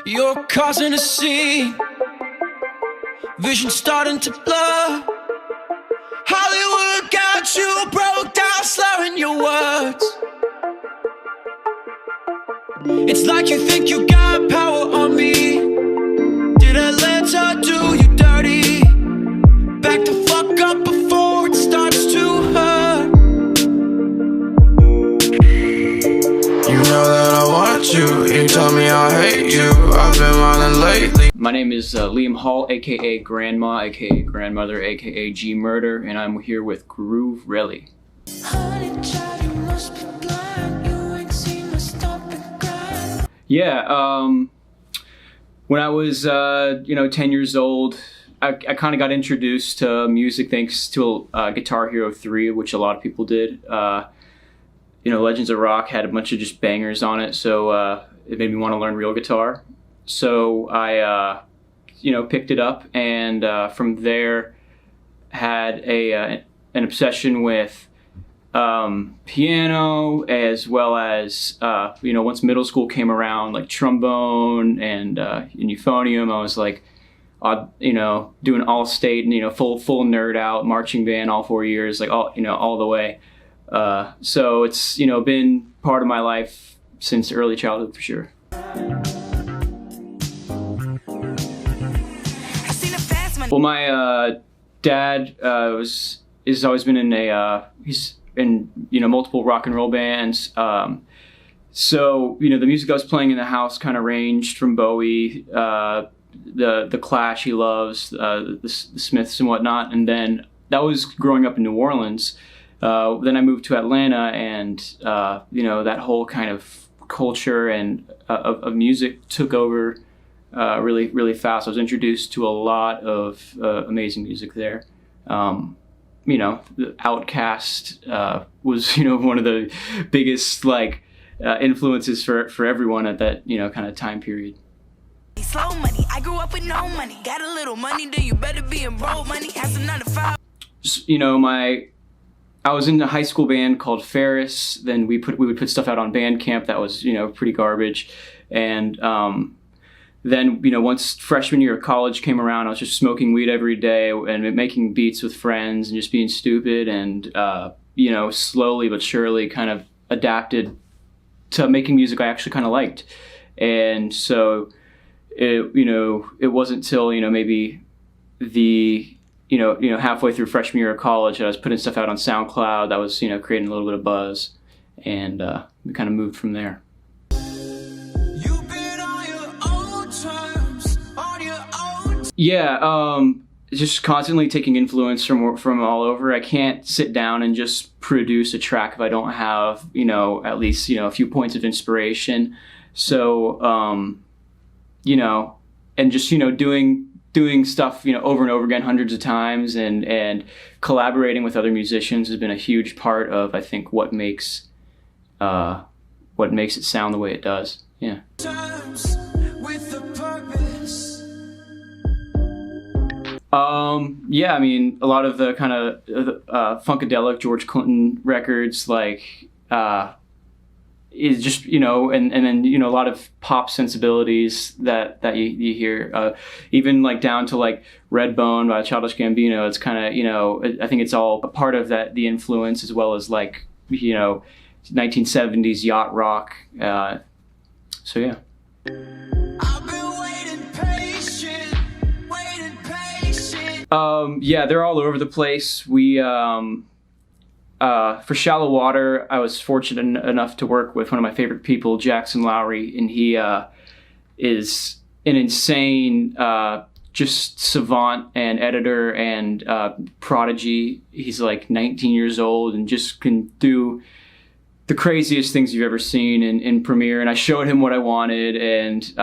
You're causing a scene, vision starting to blur. Hollywood got you broke down, slurring your words. It's like you think you got power on me. Did I let her do you dirty? Back the fuck up before it starts to hurt. You know that I want you, you tell me I hate you. I've been running lately. My name is Liam Hall, aka Grandma, aka Grandmother, aka G Murder, and I'm here with Grooverelly. Yeah, when I was 10 years old, I kind of got introduced to music thanks to Guitar Hero 3, which a lot of people did. Legends of Rock had a bunch of just bangers on it, so it made me want to learn real guitar. So I, picked it up, and from there had an obsession with piano, as well as once middle school came around, like trombone and euphonium. I was like, doing all state and full nerd out, marching band all 4 years, like all the way. So it's been part of my life since early childhood for sure. Well, my dad has always been in he's in multiple rock and roll bands. So the music I was playing in the house kind of ranged from Bowie, the Clash he loves, the Smiths and whatnot, and then that was growing up in New Orleans. Then I moved to Atlanta, and that whole kind of culture and of music took over really, really fast. I was introduced to a lot of amazing music there. The Outkast was one of the biggest influences for everyone at that kind of time period. Slow money. I grew up with no money. Got a little money, then you better be in broke money. Has some 9 to 5. I was in a high school band called Ferris. Then we would put stuff out on Bandcamp that was pretty garbage, and then once freshman year of college came around, I was just smoking weed every day and making beats with friends and just being stupid, and slowly but surely kind of adapted to making music I actually kind of liked. And so it wasn't till maybe the halfway through freshman year of college that I was putting stuff out on SoundCloud that was creating a little bit of buzz, and we kind of moved from there. Yeah, just constantly taking influence from all over. I can't sit down and just produce a track if I don't have at least a few points of inspiration. So and just doing stuff over and over again hundreds of times, and collaborating with other musicians has been a huge part of, I think, what makes it sound the way it does. Yeah. Yeah, I mean, a lot of the kind of funkadelic George Clinton records, is just and then a lot of pop sensibilities that you hear, even down to Redbone by Childish Gambino. It's kind of I think it's all a part of that, the influence, as well as 1970s yacht rock. So yeah. Yeah, they're all over the place. We, for Shallow Water, I was fortunate enough to work with one of my favorite people, Jackson Lowry, and he is an insane just savant and editor and prodigy. He's 19 years old and just can do the craziest things you've ever seen in Premiere. And I showed him what I wanted, and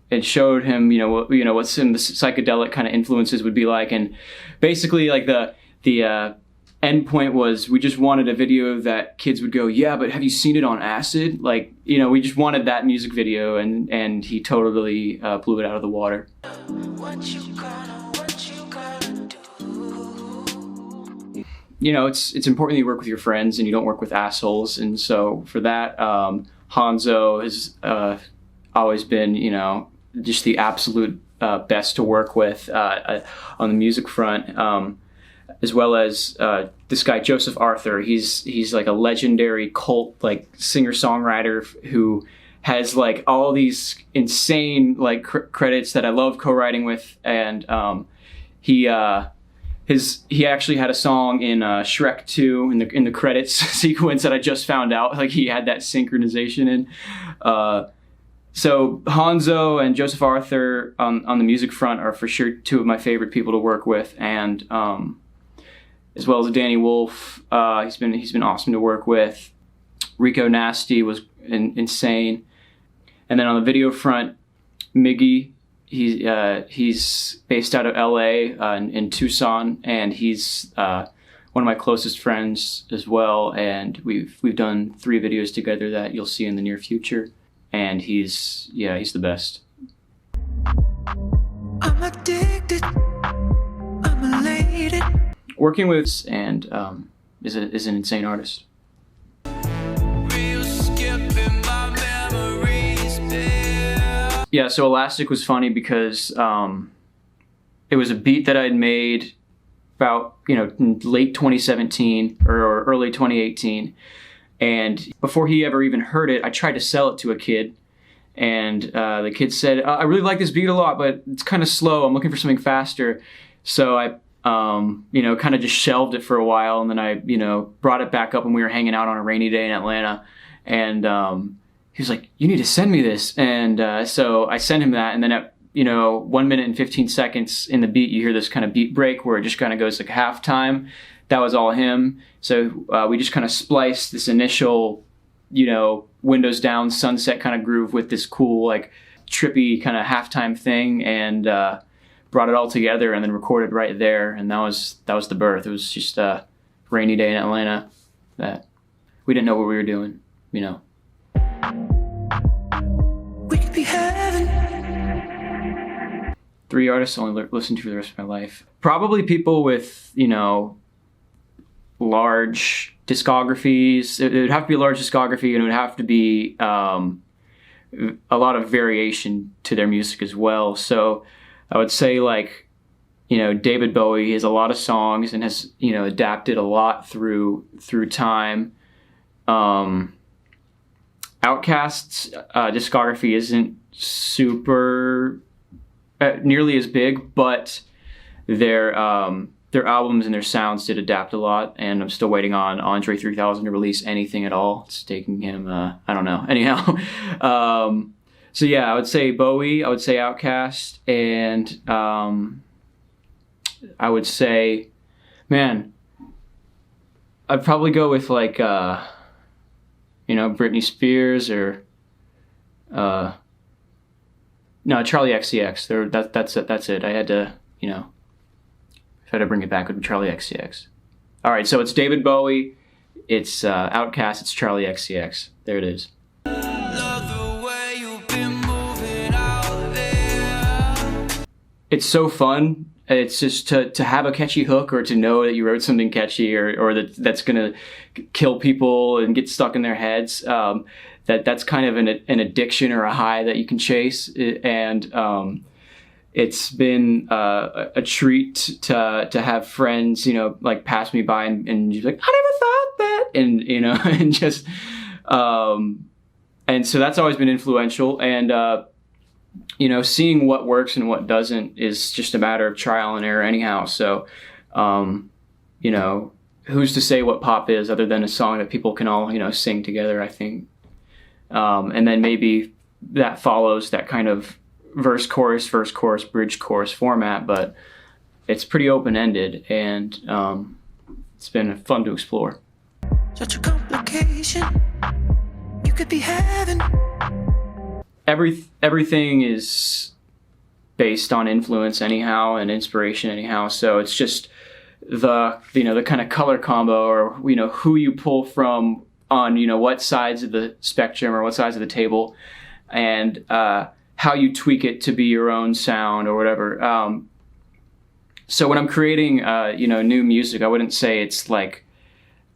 and showed him, what some of the psychedelic kind of influences would be like. And basically, the end point was, we just wanted a video that kids would go, yeah, but have you seen it on acid? We just wanted that music video, and he totally blew it out of the water. What you gonna do? It's important that you work with your friends and you don't work with assholes. And so for that, Hanzo is always been, you know, just the absolute best to work with on the music front, as well as this guy Joseph Arthur. He's like a legendary cult like singer-songwriter who has like all these insane like credits that I love co-writing with, and he actually had a song in Shrek 2 in the credits sequence that I just found out. Like he had that synchronization in. So Hanzo and Joseph Arthur on the music front are for sure two of my favorite people to work with, and as well as Danny Wolf. He's been awesome to work with. Rico Nasty was insane. And then on the video front, Miggy, he's based out of LA in Tucson, and he's one of my closest friends as well. And we've done 3 videos together that you'll see in the near future. And he's the best. I'm addicted. I'm elated. Working with and is an insane artist. Yeah, so Elastic was funny because it was a beat that I'd made about, you know, late 2017 or early 2018. And before he ever even heard it, I tried to sell it to a kid. And the kid said, I really like this beat a lot, but it's kind of slow. I'm looking for something faster. So I, you know, kind of just shelved it for a while. And then I, you know, brought it back up when we were hanging out on a rainy day in Atlanta. And he was like, you need to send me this. And so I sent him that. And then at, you know, 1 minute and 15 seconds in the beat, you hear this kind of beat break where it just kind of goes like halftime. That was all him. So we just kind of spliced this initial, you know, windows down sunset kind of groove with this cool, like trippy kind of halftime thing, and brought it all together and then recorded right there. And that was the birth. It was just a rainy day in Atlanta that we didn't know what we were doing, you know. We could be having 3 artists I only listen to for the rest of my life. Probably people with, you know, large discographies. It would have to be a large discography, and it would have to be a lot of variation to their music as well. So I would say, like, you know, David Bowie has a lot of songs and has, you know, adapted a lot through time. Outkast's discography isn't super nearly as big, but their albums and their sounds did adapt a lot, and I'm still waiting on Andre 3000 to release anything at all. It's taking him, I don't know. Anyhow, so yeah, I would say Bowie, I would say Outkast, and I would say, man, I'd probably go with like, you know, Britney Spears or, no, Charlie XCX. That's it. I had to, you know, if I had to bring it back, it would be Charlie XCX. All right, so it's David Bowie, it's Outkast, it's Charlie XCX. There it is. It's so fun. It's just to have a catchy hook, or to know that you wrote something catchy, or that's gonna kill people and get stuck in their heads. That's kind of an addiction or a high that you can chase, and it's been a treat to have friends, you know, like pass me by and you're like, I never thought that, and you know, and just and so that's always been influential, and you know, seeing what works and what doesn't is just a matter of trial and error anyhow. So you know, who's to say what pop is other than a song that people can all, you know, sing together, I think. And then maybe that follows that kind of verse chorus, bridge chorus format, but it's pretty open-ended, and it's been fun to explore. Such a complication you could be having. Everything is based on influence anyhow, and inspiration anyhow, so it's just the, you know, the kind of color combo, or, you know, who you pull from on, you know, what sides of the spectrum or what sides of the table, and how you tweak it to be your own sound or whatever. So when I'm creating, you know, new music, I wouldn't say it's like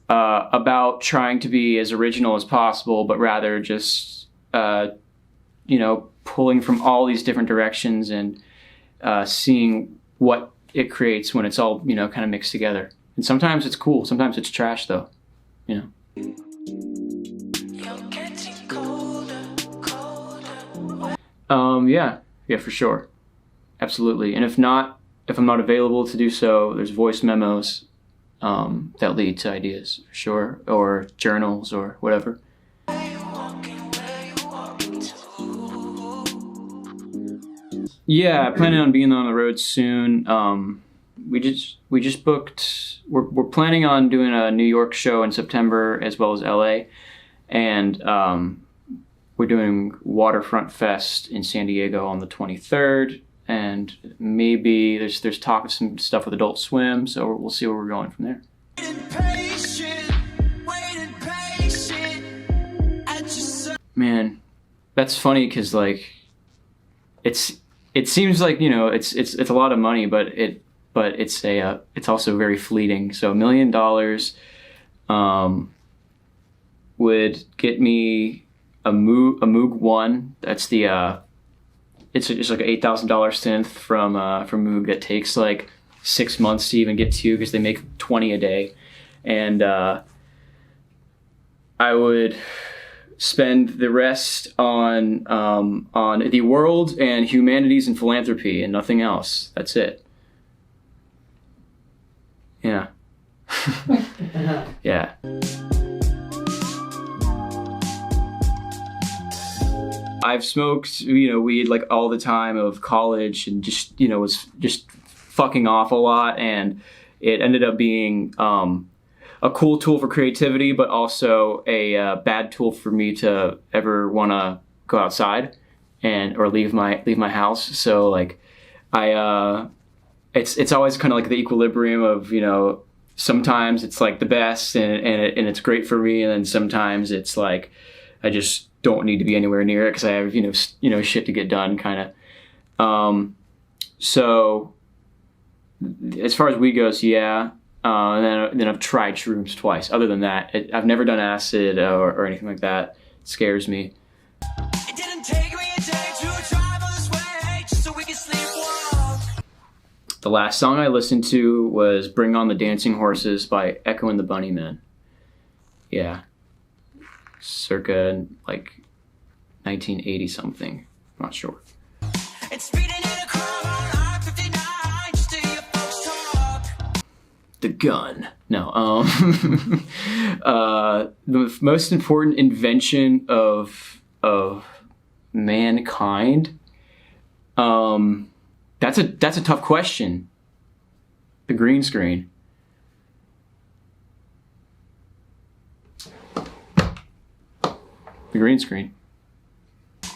about trying to be as original as possible, but rather just, you know, pulling from all these different directions and seeing what it creates when it's all, you know, kind of mixed together. And sometimes it's cool, sometimes it's trash though, you know. Yeah, for sure. Absolutely. And if I'm not available to do so, there's voice memos that lead to ideas, for sure, or journals or whatever. Yeah, planning on being on the road soon. We just booked. We're planning on doing a New York show in September as well as LA, and we're doing Waterfront Fest in San Diego on the 23rd, and maybe there's talk of some stuff with Adult Swim, so we'll see where we're going from there. Man, that's funny because like it seems like, you know, it's a lot of money, but it's also very fleeting. So $1 million would get me a Moog 1. That's the it's like an $8,000 synth from Moog that takes like 6 months to even get to, because they make 20 a day, and I would spend the rest on the world and humanities and philanthropy and nothing else. That's it. Yeah. Yeah. I've smoked, you know, weed like all the time of college, and just, you know, was just fucking off a lot, and it ended up being a cool tool for creativity, but also a bad tool for me to ever want to go outside or leave my house. So like it's always kind of like the equilibrium of, you know, sometimes it's like the best and it's great for me, and then sometimes it's like I just don't need to be anywhere near it because I have, you know, shit to get done, kind of. So as far as weed goes, yeah. And then I've tried shrooms twice. Other than that, I've never done acid or anything like that. It scares me. It didn't take me a day to travel this way just so we can sleepwalk. The last song I listened to was Bring On the Dancing Horses by Echo and the Bunnymen. Yeah. Circa like 1980 something. I'm not sure. The gun. No. The most important invention of mankind. That's a tough question. The green screen. The green screen.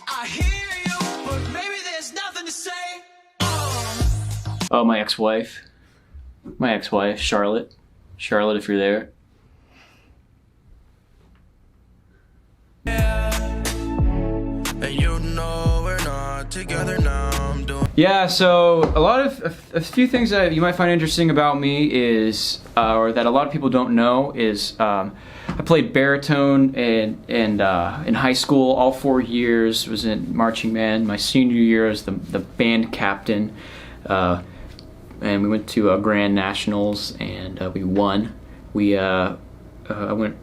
I hear you, but maybe there's nothing to say. Oh, my ex-wife. My ex-wife, Charlotte. Charlotte, if you're there. Yeah, so a few things that you might find interesting about me is, or that a lot of people don't know, is I played baritone in high school all 4 years. Was in marching band. My senior year as the band captain. And we went to Grand Nationals, and we won. We I went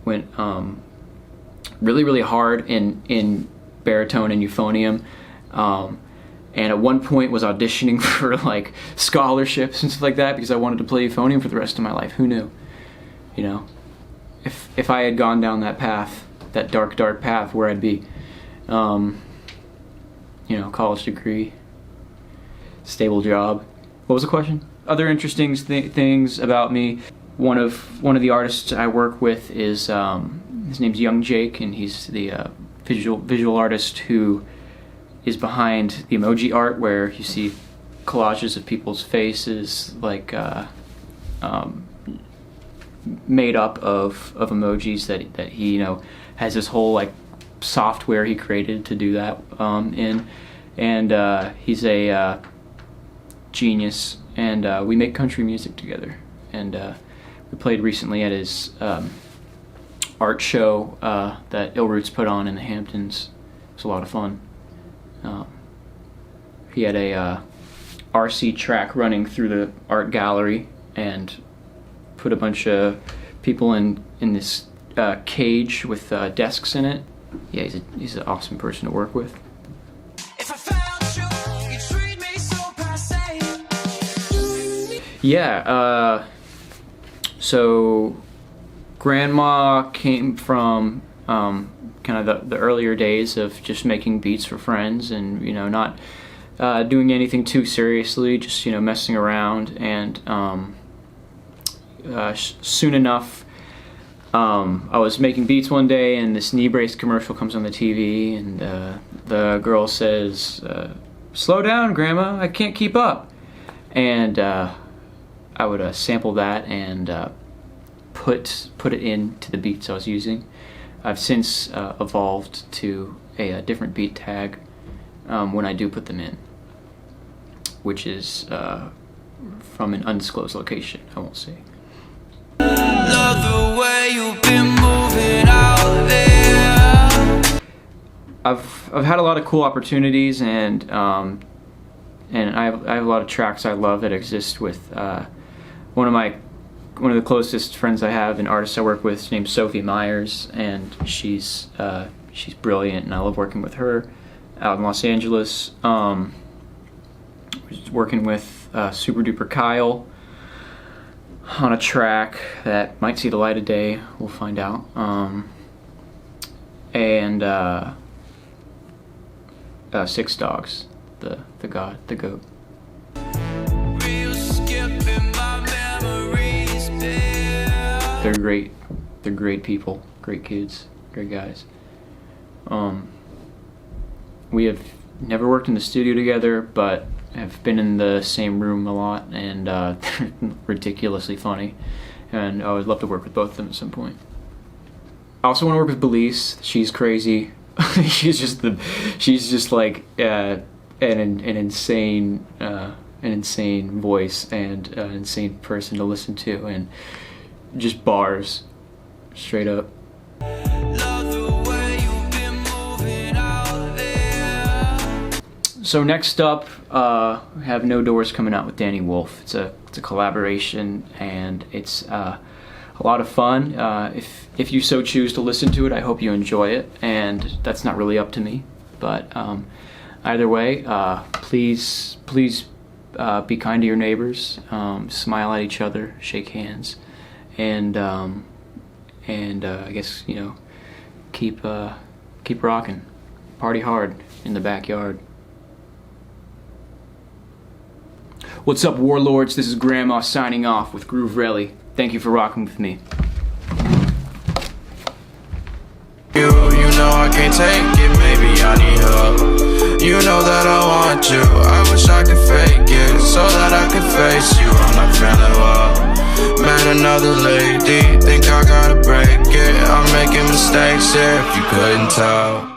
really, really hard in baritone and euphonium, and at one point was auditioning for like scholarships and stuff like that because I wanted to play euphonium for the rest of my life. Who knew? You know, if I had gone down that path, that dark path, where I'd be. You know, college degree, stable job. What was the question? Other interesting things about me. One of the artists I work with is his name's Young Jake, and he's the visual artist who is behind the emoji art, where you see collages of people's faces, like made up of emojis that he, you know, has this whole like software he created to do that in, and he's a genius. And we make country music together, and we played recently at his art show that Ill Roots put on in the Hamptons. It was a lot of fun. He had a RC track running through the art gallery and put a bunch of people in this cage with desks in it. Yeah, he's an awesome person to work with. If I found you, you treat me so passe. Yeah, so Grandma came from kind of the earlier days of just making beats for friends and, you know, not doing anything too seriously, just, you know, messing around. And soon enough, I was making beats one day and this knee brace commercial comes on the TV, and the girl says, "Slow down, Grandma, I can't keep up." And I would sample that and put it into the beats I was using. I've since evolved to a different beat tag when I do put them in, which is from an undisclosed location, I won't say. Love the way you've been moving out there. I've had a lot of cool opportunities, and I have a lot of tracks I love that exist with one of the closest friends I have and artists I work with is named Sophie Myers, and she's brilliant, and I love working with her out in Los Angeles. Working with Super Duper Kyle on a track that might see the light of day. We'll find out. And Six Dogs, the goat. Real skip in my memories, babe. They're great. They're great people, great kids, great guys. We have never worked in the studio together, but have been in the same room a lot, and they're ridiculously funny. And I would love to work with both of them at some point. I also want to work with Belize. She's crazy. she's just like an insane voice and an insane person to listen to, and just bars, straight up. Love the way you've been moving out there. So next up, we have No Doors coming out with Danny Wolf. It's a collaboration, and it's a lot of fun. If you so choose to listen to it, I hope you enjoy it, and that's not really up to me. But either way, please be kind to your neighbors, smile at each other, shake hands, and I guess, you know, keep rocking, party hard in the backyard. What's up, warlords? This is Grandma signing off with Grooverelly. Thank you for rocking with me. You know I can't take it, maybe I need help. You know that I want you, I wish I could fake it, so that I could face you. I'm not feeling well. Met another lady, think I gotta break it. I'm making mistakes here if you couldn't tell.